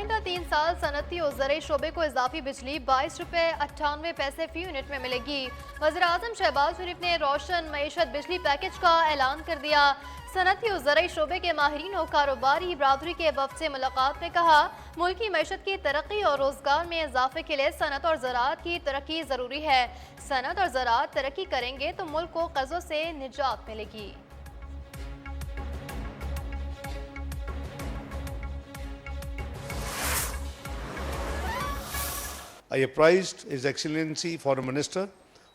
آئندہ 3 سال صنعتی اور زرعی شعبے کو اضافی بجلی 22 روپے 98 پیسے فی یونٹ میں ملے گی۔ وزیراعظم شہباز شریف نے روشن معیشت بجلی پیکج کا اعلان کر دیا۔ صنعتی اور زرعی شعبے کے ماہرین اور کاروباری برادری کے وفد سے ملاقات میں کہا، ملکی معیشت کی ترقی اور روزگار میں اضافے کے لیے صنعت اور زراعت کی ترقی ضروری ہے۔ صنعت اور زراعت ترقی کریں گے تو ملک کو قرضوں سے نجات ملے گی۔ I apprised His Excellency Foreign Minister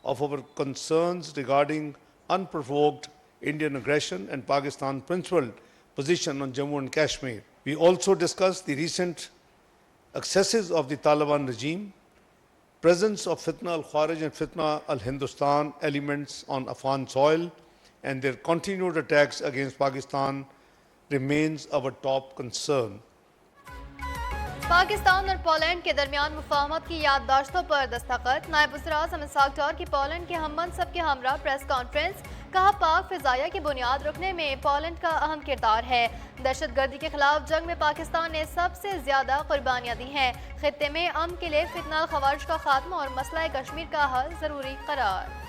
of our concerns regarding unprovoked Indian aggression and Pakistan's principled position on Jammu and Kashmir. We also discussed the recent excesses of the Taliban regime, presence of Fitna al-Kharij and Fitna al-Hindustan elements on Afghan soil, and their continued attacks against Pakistan remains our top concern. Pakistan اور Poland کے درمیان مفاہمت کی یادداشتوں پر دستخط۔ نائب وزیر اعظم اسحاق ڈار کی Poland کے ہم منصب کے ہمراہ پریس کانفرنس۔ کہا، پاک فضائیہ کی بنیاد رکھنے میں پولینڈ کا اہم کردار ہے۔ دہشت گردی کے خلاف جنگ میں پاکستان نے سب سے زیادہ قربانیاں دی ہیں۔ خطے میں امن کے لیے فتنہ الخوارج کا خاتمہ اور مسئلہ کشمیر کا حل ضروری قرار۔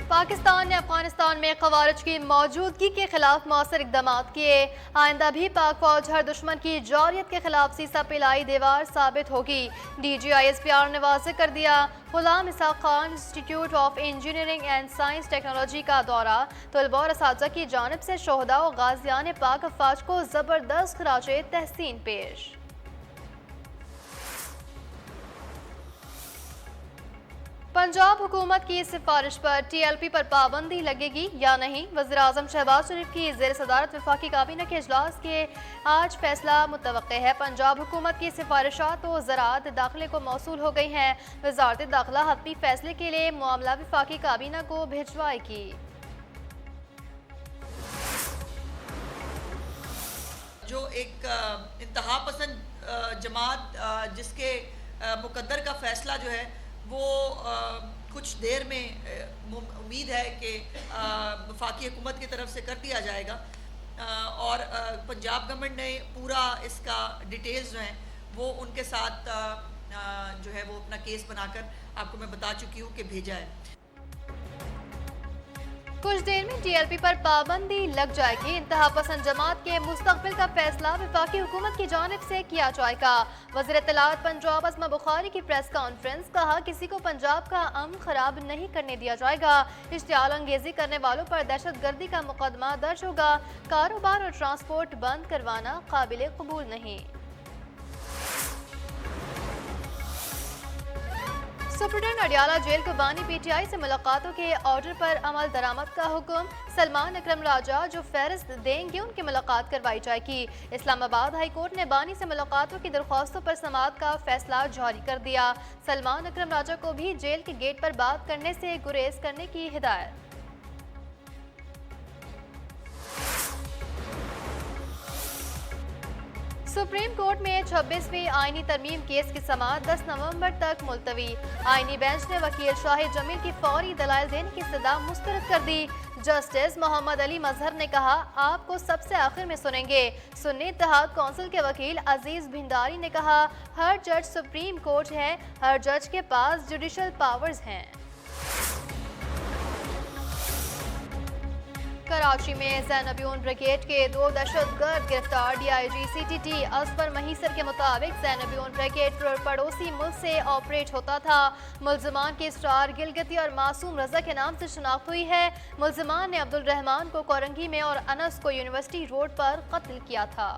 پاکستان نے افغانستان میں خوارج کی موجودگی کے خلاف مؤثر اقدامات کیے۔ آئندہ بھی پاک فوج ہر دشمن کی جوہریت کے خلاف سیسا پلائی دیوار ثابت ہوگی۔ D G I S P R نے واضح کر دیا۔ Ghulam Ishaq Khan institute of engineering and science technology کا دورہ۔ طلباء اور اساتذہ کی جانب سے شہداء و غازیان پاک افواج کو زبردست خراج تحسین پیش۔ پنجاب حکومت کی سفارش پر ٹی ایل پی پر پابندی لگے گی یا نہیں؟ وزیراعظم شہباز شریف کی زیر صدارت وفاقی کابینہ کے اجلاس کے آج فیصلہ متوقع ہے۔ پنجاب حکومت کی سفارشات و زراعت داخلے کو موصول ہو گئی ہیں۔ وزارت داخلہ حتمی فیصلے کے لیے معاملہ وفاقی کابینہ کو بھجوائے گی۔ جو ایک انتہا پسند جماعت جس کے مقدر کا فیصلہ جو ہے وہ کچھ دیر میں امید ہے کہ وفاقی حکومت کی طرف سے کر دیا جائے گا، اور پنجاب گورنمنٹ نے پورا اس کا ڈیٹیلز جو ہیں وہ ان کے ساتھ جو ہے وہ اپنا کیس بنا کر آپ کو میں بتا چکی ہوں کہ بھیجا ہے۔ کچھ دیر میں ٹی ایل پی پر پابندی لگ جائے گی۔ انتہا پسند جماعت کے مستقبل کا فیصلہ وفاقی حکومت کی جانب سے کیا جائے گا۔ وزیر اطلاعات پنجاب اسما بخاری کی پریس کانفرنس۔ کہا، کسی کو پنجاب کا امن خراب نہیں کرنے دیا جائے گا۔ اشتعال انگیزی کرنے والوں پر دہشت گردی کا مقدمہ درج ہوگا۔ کاروبار اور ٹرانسپورٹ بند کروانا قابل قبول نہیں۔ سپرڈنٹ اڈیالہ جیل کو بانی پی ٹی آئی سے ملاقاتوں کے آرڈر پر عمل درآمد کا حکم۔ سلمان اکرم راجہ جو فہرست دیں گے ان کی ملاقات کروائی جائے گی۔ اسلام آباد ہائی کورٹ نے بانی سے ملاقاتوں کی درخواستوں پر سماعت کا فیصلہ جاری کر دیا۔ سلمان اکرم راجہ کو بھی جیل کے گیٹ پر بات کرنے سے گریز کرنے کی ہدایت۔ سپریم کورٹ میں 26ویں آئینی ترمیم کیس کی سماعت 10 نومبر تک ملتوی۔ آئینی بینچ نے وکیل شاہد جمیل کی فوری دلائل دینے کی استدعا مسترد کر دی۔ جسٹس محمد علی مظہر نے کہا، آپ کو سب سے آخر میں سنیں گے۔ سنی اتحاد کونسل کے وکیل عزیز بھنڈاری نے کہا، ہر جج سپریم کورٹ ہے، ہر جج کے پاس جوڈیشل پاورز ہیں۔ کراچی میں زینبیون بریگیڈ کے 2 دہشت گرد گرفتار۔ D I G C T T Asfar Mahesar کے مطابق زینبیون بریگیڈ پڑوسی ملک سے آپریٹ ہوتا تھا۔ ملزمان کی اسرار گلگتی اور معصوم رضا کے نام سے شناخت ہوئی ہے۔ ملزمان نے عبد الرحمان کو کورنگی میں اور انس کو یونیورسٹی روڈ پر قتل کیا تھا۔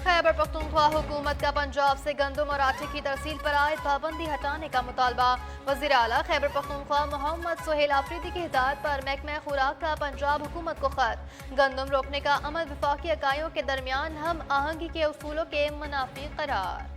خیبر پختونخوا حکومت کا پنجاب سے گندم اور آٹے کی ترسیل پر عائد پابندی ہٹانے کا مطالبہ۔ وزیر اعلیٰ خیبر پختونخوا محمد سہیل آفریدی کی ہدایت پر محکمہ خوراک کا پنجاب حکومت کو خط۔ گندم روکنے کا عمل وفاقی اکائیوں کے درمیان ہم آہنگی کے اصولوں کے منافی قرار۔